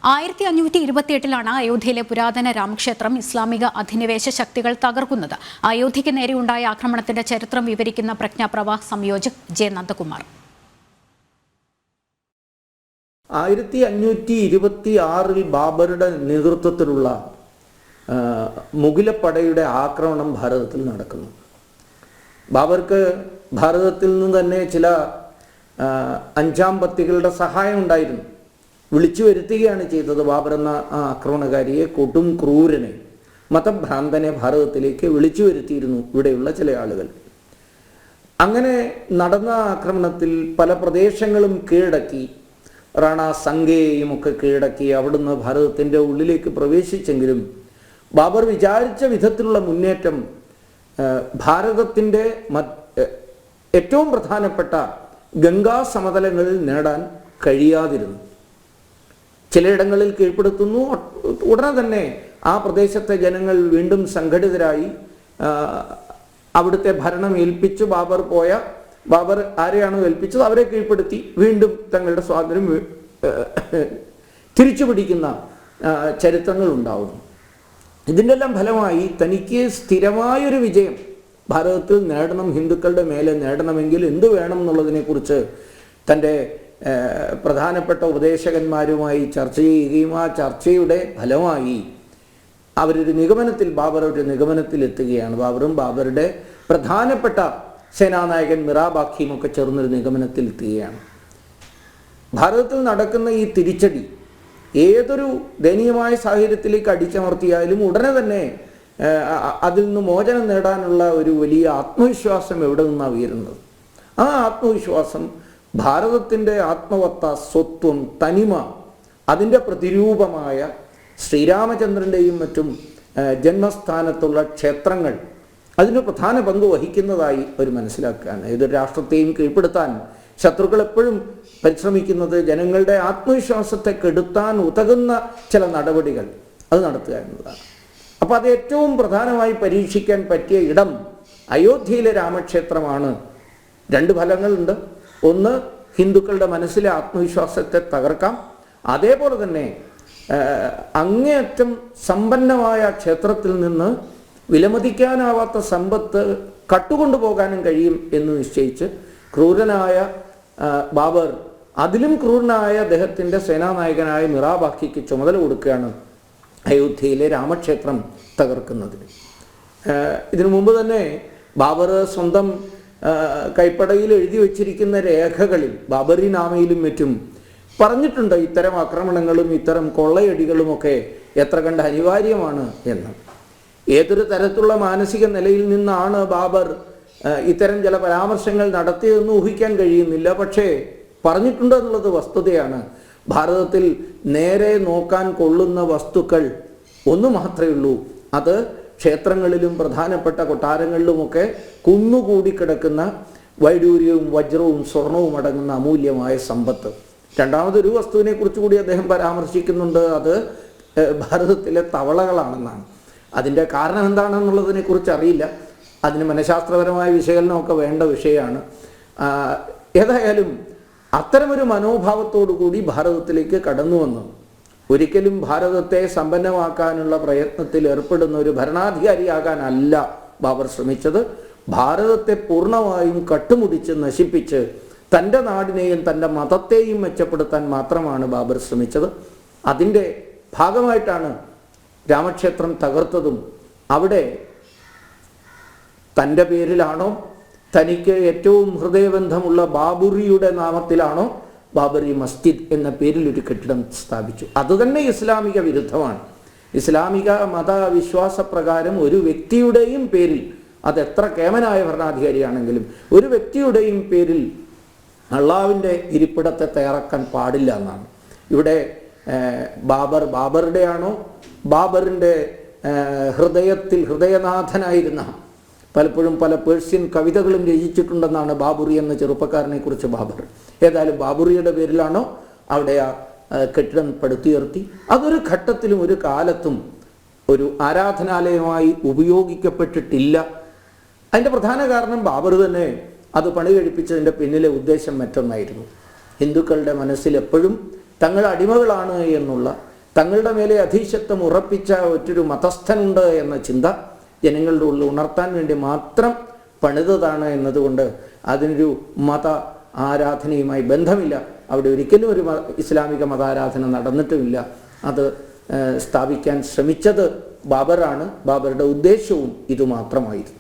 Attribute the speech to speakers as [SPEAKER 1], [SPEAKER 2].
[SPEAKER 1] 1528 അയോധ്യയിലെ പുരാതന രാമക്ഷേത്രം ഇസ്ലാമിക അധിനിവേശ ശക്തികൾ തകർക്കുന്നത്. അയോധ്യയ്ക്ക് നേരെയുണ്ടായ ആക്രമണത്തിന്റെ ചരിത്രം വിവരിക്കുന്ന പ്രജ്ഞാപ്രവാഹ് സംയോജക് ജെ നന്ദകുമാർ.
[SPEAKER 2] 1526 ബാബറുടെ നേതൃത്വത്തിലുള്ള മുഗലപ്പടയുടെ ആക്രമണം ഭാരതത്തിൽ നടക്കുന്നു. ബാബർക്ക് ഭാരതത്തിൽ നിന്ന് തന്നെ ചില അഞ്ചാം പത്തികളുടെ സഹായം ഉണ്ടായിരുന്നു. വിളിച്ചു വരുത്തുകയാണ് ചെയ്തത്. ബാബർ എന്ന ആക്രമണകാരിയെ, കൊടും ക്രൂരനെ, മതഭ്രാന്തനെ ഭാരതത്തിലേക്ക് വിളിച്ചു വരുത്തിയിരുന്നു ഇവിടെയുള്ള ചില ആളുകൾ. അങ്ങനെ നടന്ന ആക്രമണത്തിൽ പല പ്രദേശങ്ങളും കീഴടക്കി, റാണ സംഗയെയും ഒക്കെ കീഴടക്കി അവിടുന്ന് ഭാരതത്തിൻ്റെ ഉള്ളിലേക്ക് പ്രവേശിച്ചെങ്കിലും ബാബർ വിചാരിച്ച വിധത്തിലുള്ള മുന്നേറ്റം ഭാരതത്തിൻ്റെ ഏറ്റവും പ്രധാനപ്പെട്ട ഗംഗാ സമതലങ്ങളിൽ നേടാൻ കഴിയാതിരുന്നു. ചിലയിടങ്ങളിൽ കീഴ്പ്പെടുത്തുന്നു, ഉടനെ തന്നെ ആ പ്രദേശത്തെ ജനങ്ങൾ വീണ്ടും സംഘടിതരായി അവിടുത്തെ ഭരണം ഏൽപ്പിച്ചു. ബാബർ ആരെയാണോ ഏൽപ്പിച്ചത് അവരെ കീഴ്പ്പെടുത്തി വീണ്ടും തങ്ങളുടെ സ്വാതന്ത്ര്യം തിരിച്ചു പിടിക്കുന്ന ചരിത്രങ്ങൾ ഉണ്ടാവുന്നു. ഇതിൻ്റെ എല്ലാം ഫലമായി തനിക്ക് സ്ഥിരമായൊരു വിജയം ഭാരതത്തിൽ നേടണം, ഹിന്ദുക്കളുടെ മേലെ നേടണമെങ്കിൽ എന്തു വേണം എന്നുള്ളതിനെക്കുറിച്ച് തൻ്റെ പ്രധാനപ്പെട്ട ഉപദേശകന്മാരുമായി ചർച്ച ചെയ്യുകയും ആ ചർച്ചയുടെ ഫലമായി ബാബർ ഒരു നിഗമനത്തിൽ എത്തുകയാണ്. ബാബറും ബാബറുടെ പ്രധാനപ്പെട്ട സേനാനായകൻ മിറാബാഖിയും ഒക്കെ ചേർന്നൊരു നിഗമനത്തിൽ എത്തുകയാണ്. ഭാരതത്തിൽ നടക്കുന്ന ഈ തിരിച്ചടി ഏതൊരു ദയനീയമായ സാഹചര്യത്തിലേക്ക് അടിച്ചമർത്തിയാലും ഉടനെ തന്നെ അതിൽ നിന്ന് മോചനം നേടാനുള്ള ഒരു വലിയ ആത്മവിശ്വാസം എവിടെ നിന്നാണ് ഉയരുന്നത്? ആ ആത്മവിശ്വാസം ഭാരതത്തിൻ്റെ ആത്മവത്ത, സ്വത്വം, തനിമ, അതിൻ്റെ പ്രതിരൂപമായ ശ്രീരാമചന്ദ്രൻ്റെയും മറ്റും ജന്മസ്ഥാനത്തുള്ള ക്ഷേത്രങ്ങൾ അതിന് പ്രധാന പങ്ക് വഹിക്കുന്നതായി അവർ മനസ്സിലാക്കുകയാണ്. ഏതൊരു രാഷ്ട്രത്തെയും കീഴ്പ്പെടുത്താൻ ശത്രുക്കൾ എപ്പോഴും പരിശ്രമിക്കുന്നത് ജനങ്ങളുടെ ആത്മവിശ്വാസത്തെ കെടുത്താൻ ഉതകുന്ന ചില നടപടികൾ അത് നടത്തുക എന്നതാണ്. അപ്പോൾ അത് ഏറ്റവും പ്രധാനമായി പരീക്ഷിക്കാൻ പറ്റിയ ഇടം അയോധ്യയിലെ രാമക്ഷേത്രമാണ്. രണ്ട് ഫലങ്ങളുണ്ട്. ഒന്ന്, ഹിന്ദുക്കളുടെ മനസ്സിലെ ആത്മവിശ്വാസത്തെ തകർക്കാം. അതേപോലെ തന്നെ അങ്ങേയറ്റം സമ്പന്നമായ ക്ഷേത്രത്തിൽ നിന്ന് വിലമതിക്കാനാവാത്ത സമ്പത്ത് കട്ടുകൊണ്ടുപോകാനും കഴിയും എന്ന് നിശ്ചയിച്ച് ക്രൂരനായ ബാബർ അതിലും ക്രൂരനായ അദ്ദേഹത്തിൻ്റെ സേനാനായകനായ മിറാബാഖിക്ക് ചുമതല കൊടുക്കുകയാണ് അയോധ്യയിലെ രാമക്ഷേത്രം തകർക്കുന്നതിന്. ഇതിനു മുമ്പ് തന്നെ ബാബർ സ്വന്തം കൈപ്പടയിൽ എഴുതി വച്ചിരിക്കുന്ന രേഖകളിൽ ബാബറി നാമയിലും മറ്റും പറഞ്ഞിട്ടുണ്ട് ഇത്തരം ആക്രമണങ്ങളും ഇത്തരം കൊള്ളയടികളുമൊക്കെ എത്ര കണ്ട് അനിവാര്യമാണ് എന്ന്. ഏതൊരു തരത്തിലുള്ള മാനസിക നിലയിൽ നിന്നാണ് ബാബർ ഇത്തരം ചില പരാമർശങ്ങൾ നടത്തിയതെന്ന് ഊഹിക്കാൻ കഴിയുന്നില്ല. പക്ഷേ പറഞ്ഞിട്ടുണ്ട് എന്നുള്ളത് വസ്തുതയാണ്. ഭാരതത്തിൽ നേരെ നോക്കാൻ കൊള്ളുന്ന വസ്തുക്കൾ ഒന്ന് മാത്രമേ ഉള്ളൂ. അത് ക്ഷേത്രങ്ങളിലും പ്രധാനപ്പെട്ട കൊട്ടാരങ്ങളിലുമൊക്കെ കുന്നുകൂടി കിടക്കുന്ന വൈഡൂര്യവും വജ്രവും സ്വർണവും അടങ്ങുന്ന അമൂല്യമായ സമ്പത്ത്. രണ്ടാമതൊരു വസ്തുവിനെ കുറിച്ച് കൂടി അദ്ദേഹം പരാമർശിക്കുന്നുണ്ട്. അത് ഭാരതത്തിലെ തവളകളാണെന്നാണ്. അതിൻ്റെ കാരണം എന്താണെന്നുള്ളതിനെക്കുറിച്ച് അറിയില്ല. അതിന് മനഃശാസ്ത്രപരമായ വിശകലനമൊക്കെ വേണ്ട വിഷയമാണ്. ഏതായാലും അത്തരമൊരു മനോഭാവത്തോടു കൂടി ഭാരതത്തിലേക്ക് കടന്നു വന്നു. ഒരിക്കലും ഭാരതത്തെ സമ്പന്നമാക്കാനുള്ള പ്രയത്നത്തിൽ ഏർപ്പെടുന്ന ഒരു ഭരണാധികാരിയാകാനല്ല ബാബർ ശ്രമിച്ചത്. ഭാരതത്തെ പൂർണ്ണമായും കട്ടുമുടിച്ച് നശിപ്പിച്ച് തൻ്റെ നാടിനെയും തൻ്റെ മതത്തെയും മെച്ചപ്പെടുത്താൻ മാത്രമാണ് ബാബർ ശ്രമിച്ചത്. അതിൻ്റെ ഭാഗമായിട്ടാണ് രാമക്ഷേത്രം തകർത്തതും. അവിടെ തൻ്റെ പേരിലാണോ, തനിക്ക് ഏറ്റവും ഹൃദയബന്ധമുള്ള ബാബുറിയുടെ നാമത്തിലാണോ ബാബറി മസ്ജിദ് എന്ന പേരിൽ ഒരു കെട്ടിടം സ്ഥാപിച്ചു. അതുതന്നെ ഇസ്ലാമിക വിരുദ്ധമാണ്. ഇസ്ലാമിക മതവിശ്വാസപ്രകാരം ഒരു വ്യക്തിയുടെയും പേരിൽ, അതെത്ര കേമനായ ഭരണാധികാരിയാണെങ്കിലും ഒരു വ്യക്തിയുടെയും പേരിൽ അള്ളാഹുവിൻ്റെ ഇരിപ്പിടത്തെ തയ്യാറാക്കാൻ പാടില്ല എന്നാണ്. ഇവിടെ ബാബറുടെ ആണോ, ബാബറിൻ്റെ ഹൃദയനാഥനായിരുന്ന, പലപ്പോഴും പല പേർഷ്യൻ കവിതകളും രചിച്ചിട്ടുണ്ടെന്നാണ് ബാബുറി എന്ന ചെറുപ്പക്കാരനെ കുറിച്ച് ബാബർ. ഏതായാലും ബാബുറിയുടെ പേരിലാണോ അവിടെ ആ കെട്ടിടം പടുത്തുയർത്തി. അതൊരു ഘട്ടത്തിലും ഒരു കാലത്തും ഒരു ആരാധനാലയമായി ഉപയോഗിക്കപ്പെട്ടിട്ടില്ല. അതിൻ്റെ പ്രധാന കാരണം ബാബർ തന്നെ അത് പണി കഴിപ്പിച്ചതിൻ്റെ പിന്നിലെ ഉദ്ദേശം മറ്റൊന്നായിരുന്നു. ഹിന്ദുക്കളുടെ മനസ്സിൽ എപ്പോഴും തങ്ങൾ അടിമകളാണ് എന്നുള്ള തങ്ങളുടെ മേലെ അധീശത്വം ഉറപ്പിച്ച ഒറ്റൊരു മതസ്ഥനുണ്ട് എന്ന ചിന്ത ജനങ്ങളുടെ ഉള്ളിൽ ഉണർത്താൻ വേണ്ടി മാത്രം പണിതതാണ് എന്നതുകൊണ്ട് അതിനൊരു മത ആരാധനയുമായി ബന്ധമില്ല. അവിടെ ഒരിക്കലും ഒരു ഇസ്ലാമിക മതാരാധന നടന്നിട്ടുമില്ല. അത് സ്ഥാപിക്കാൻ ശ്രമിച്ചത് ബാബറാണ്. ബാബറുടെ ഉദ്ദേശവും ഇതുമാത്രമായിരുന്നു.